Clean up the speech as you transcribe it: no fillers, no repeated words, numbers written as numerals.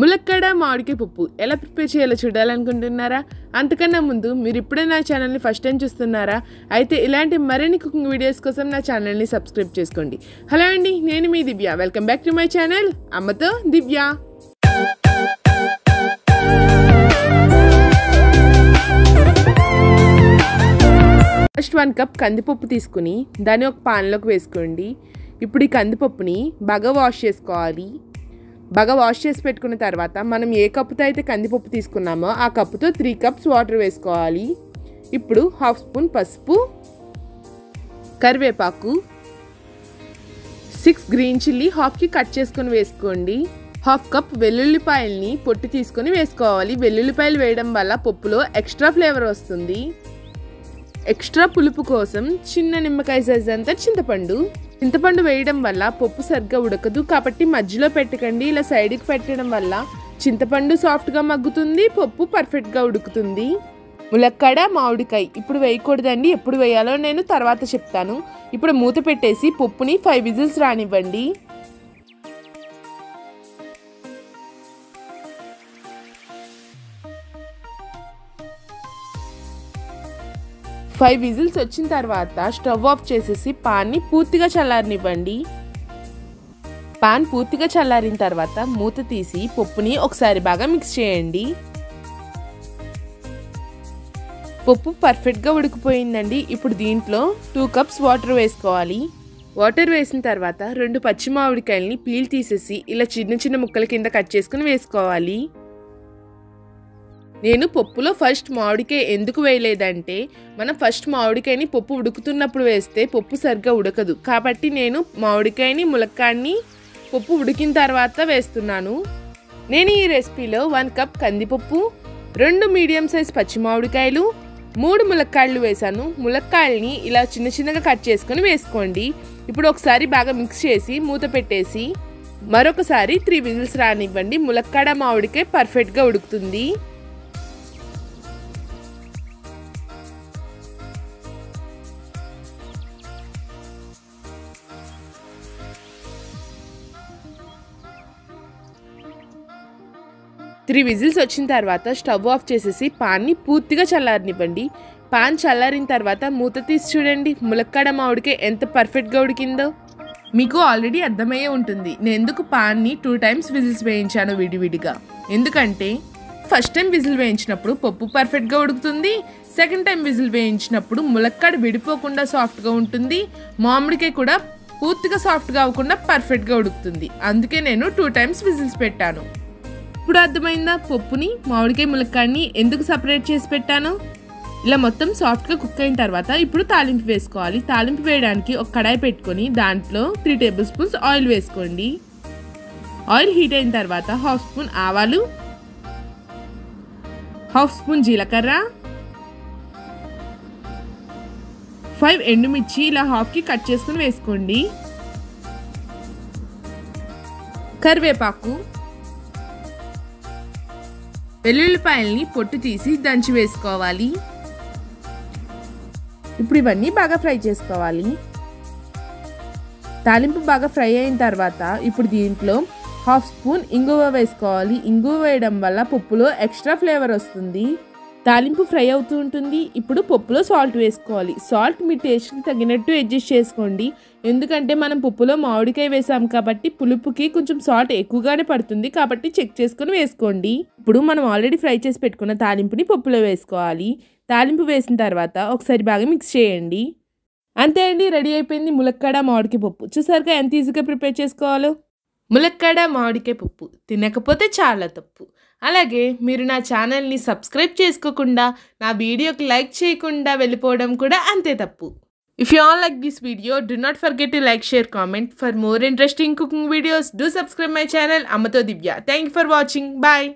ములక్కాడ మామిడికాయ పప్పు ఎలా ప్రిపేర్ చేయాలో చూడాలనుకుంటున్నారా? అంతకన్నా ముందు మీరు ఇప్పుడే నా ఛానల్ని ఫస్ట్ టైం చూస్తున్నారా? అయితే ఇలాంటి మరిన్ని కుకింగ్ వీడియోస్ కోసం నా ఛానల్ని సబ్స్క్రైబ్ చేసుకోండి. హలో అండి, నేను మీ Divya. Welcome back to my channel అమ్మతో దివ్య. ఫస్ట్ 1 కప్ కందిపప్పు తీసుకుని దాన్ని ఒక పాన్లోకి వేసుకోండి. ఇప్పుడు ఈ కందిపప్పుని బాగా వాష్ చేసుకోవాలి. బాగా వాష్ చేసి పెట్టుకున్న తర్వాత మనం ఏ కప్పుతో అయితే కందిపప్పు తీసుకున్నామో ఆ కప్పుతో 3 కప్స్ వాటర్ వేసుకోవాలి. ఇప్పుడు 1/2 స్పూన్ పసుపు, కరివేపాకు, 6 గ్రీన్ చిల్లీ హాఫ్కి కట్ చేసుకొని వేసుకోండి. 1/2 కప్ వెల్లుల్లిపాయల్ని పొట్టు తీసుకొని వేసుకోవాలి. వెల్లుల్లిపాయలు వేయడం వల్ల పప్పులో ఎక్స్ట్రా ఫ్లేవర్ వస్తుంది. ఎక్స్ట్రా పులుపు కోసం చిన్న నిమ్మకాయ సైజ్ అంతా చింతపండు వేయడం వల్ల పప్పు సరిగ్గా ఉడకదు, కాబట్టి మధ్యలో పెట్టకండి. ఇలా సైడ్కి పెట్టడం వల్ల చింతపండు సాఫ్ట్గా మగ్గుతుంది, పప్పు పర్ఫెక్ట్గా ఉడుకుతుంది. ములక్కాడ మామిడికాయ ఇప్పుడు వేయకూడదండి, ఎప్పుడు వేయాలో నేను తర్వాత చెప్తాను. ఇప్పుడు మూత పెట్టేసి పప్పుని 5 విజిల్స్ రానివ్వండి. ఫైవ్ విజిల్స్ వచ్చిన తర్వాత స్టవ్ ఆఫ్ చేసేసి పాన్ని పూర్తిగా చల్లారనివ్వండి. పాన్ పూర్తిగా చల్లారిన తర్వాత మూత తీసి పప్పుని ఒకసారి బాగా మిక్స్ చేయండి. పప్పు పర్ఫెక్ట్గా ఉడికిపోయిందండి. ఇప్పుడు దీంట్లో 2 కప్స్ వాటర్ వేసుకోవాలి. వాటర్ వేసిన తర్వాత 2 పచ్చి మామిడికాయలని పీల్ తీసేసి ఇలా చిన్న చిన్న ముక్కల కింద కట్ చేసుకుని వేసుకోవాలి. నేను పప్పులో ఫస్ట్ మామిడికాయ ఎందుకు వేయలేదంటే, మనం ఫస్ట్ మామిడికాయని పప్పు ఉడుకుతున్నప్పుడు వేస్తే పప్పు సరిగ్గా ఉడకదు, కాబట్టి నేను మామిడికాయని ములక్కాడని పప్పు ఉడికిన తర్వాత వేస్తున్నాను. నేను ఈ రెసిపీలో 1 కప్ కందిపప్పు, 2 మీడియం సైజ్ పచ్చి మామిడికాయలు, 3 ములక్కాడలు వేసాను. ములక్కాడల్ని ఇలా చిన్న చిన్నగా కట్ చేసుకొని వేసుకోండి. ఇప్పుడు ఒకసారి బాగా మిక్స్ చేసి మూత పెట్టేసి మరొకసారి 3 విజిల్స్ రానివ్వండి. ములక్కాడ మామిడికాయ పర్ఫెక్ట్గా ఉడుకుతుంది. త్రీ విజిల్స్ వచ్చిన తర్వాత స్టవ్ ఆఫ్ చేసేసి పాన్ని పూర్తిగా చల్లారనివ్వండి. పాన్ చల్లారిన తర్వాత మూత తీసి చూడండి, ములక్కాడ మామిడికాయ ఎంత పర్ఫెక్ట్గా ఉడికిందో. మీకు ఆల్రెడీ అర్థమయ్యే ఉంటుంది నేను ఎందుకు పాన్ని 2 టైమ్స్ విజిల్స్ వేయించాను విడివిడిగా. ఎందుకంటే ఫస్ట్ టైం విజిల్ వేయించినప్పుడు పప్పు పర్ఫెక్ట్గా ఉడుకుతుంది, సెకండ్ టైం విజిల్ వేయించినప్పుడు ములక్కాడ విడిపోకుండా సాఫ్ట్గా ఉంటుంది, మామిడికాయ కూడా పూర్తిగా సాఫ్ట్గా అవ్వకుండా పర్ఫెక్ట్గా ఉడుకుతుంది. అందుకే నేను 2 టైమ్స్ విజిల్స్ పెట్టాను. ఇప్పుడు అర్థమైందా పప్పుని మామిడికాయ ములక్కాడని ఎందుకు సపరేట్ చేసి పెట్టాను? ఇలా మొత్తం సాఫ్ట్గా కుక్ అయిన తర్వాత ఇప్పుడు తాలింపు వేసుకోవాలి. తాలింపు వేయడానికి ఒక కడాయి పెట్టుకొని దాంట్లో 3 టేబుల్ స్పూన్స్ ఆయిల్ వేసుకోండి. ఆయిల్ హీట్ అయిన తర్వాత 1/2 స్పూన్ ఆవాలు, 1/2 స్పూన్ జీలకర్ర, 5 ఎండుమిర్చి ఇలా హాఫ్కి కట్ చేసుకుని వేసుకోండి. కరివేపాకు, వెల్లుల్లిపాయల్ని పొట్టు తీసి దంచి వేసుకోవాలి. ఇప్పుడు ఇవన్నీ బాగా ఫ్రై చేసుకోవాలి. తాలింపు బాగా ఫ్రై అయిన తర్వాత ఇప్పుడు దీంట్లో 1/2 స్పూన్ ఇంగువ వేసుకోవాలి. ఇంగువ వేయడం వల్ల పప్పులో ఎక్స్ట్రా ఫ్లేవర్ వస్తుంది. తాలింపు ఫ్రై అవుతూ ఉంటుంది. ఇప్పుడు పప్పులో సాల్ట్ వేసుకోవాలి. సాల్ట్ మీ టేస్ట్కి తగినట్టు అడ్జస్ట్ చేసుకోండి. ఎందుకంటే మనం పప్పులో మామిడికాయ వేసాం కాబట్టి పులుపుకి కొంచెం సాల్ట్ ఎక్కువగానే పడుతుంది, కాబట్టి చెక్ చేసుకొని వేసుకోండి. ఇప్పుడు మనం ఆల్రెడీ ఫ్రై చేసి పెట్టుకున్న తాలింపుని పప్పులో వేసుకోవాలి. తాలింపు వేసిన తర్వాత ఒకసారి బాగా మిక్స్ చేయండి. అంతే అండి, రెడీ అయిపోయింది ములక్కాడ మామిడికాయ పప్పు. చూసారుగా ఎంత ఈజీగా ప్రిపేర్ చేసుకోవాలో. ములక్కాడ మామిడికాయ పప్పు తినకపోతే చాలా తప్పు. అలాగే మీరు నా ఛానల్ని సబ్స్క్రైబ్ చేసుకోకుండా నా వీడియోకి లైక్ చేయకుండా వెళ్ళిపోవడం కూడా అంతే తప్పు. If you all like this video, do not forget to like, share, comment. For more interesting cooking videos, do subscribe my channel Ammato Divya. Thank you for watching. Bye.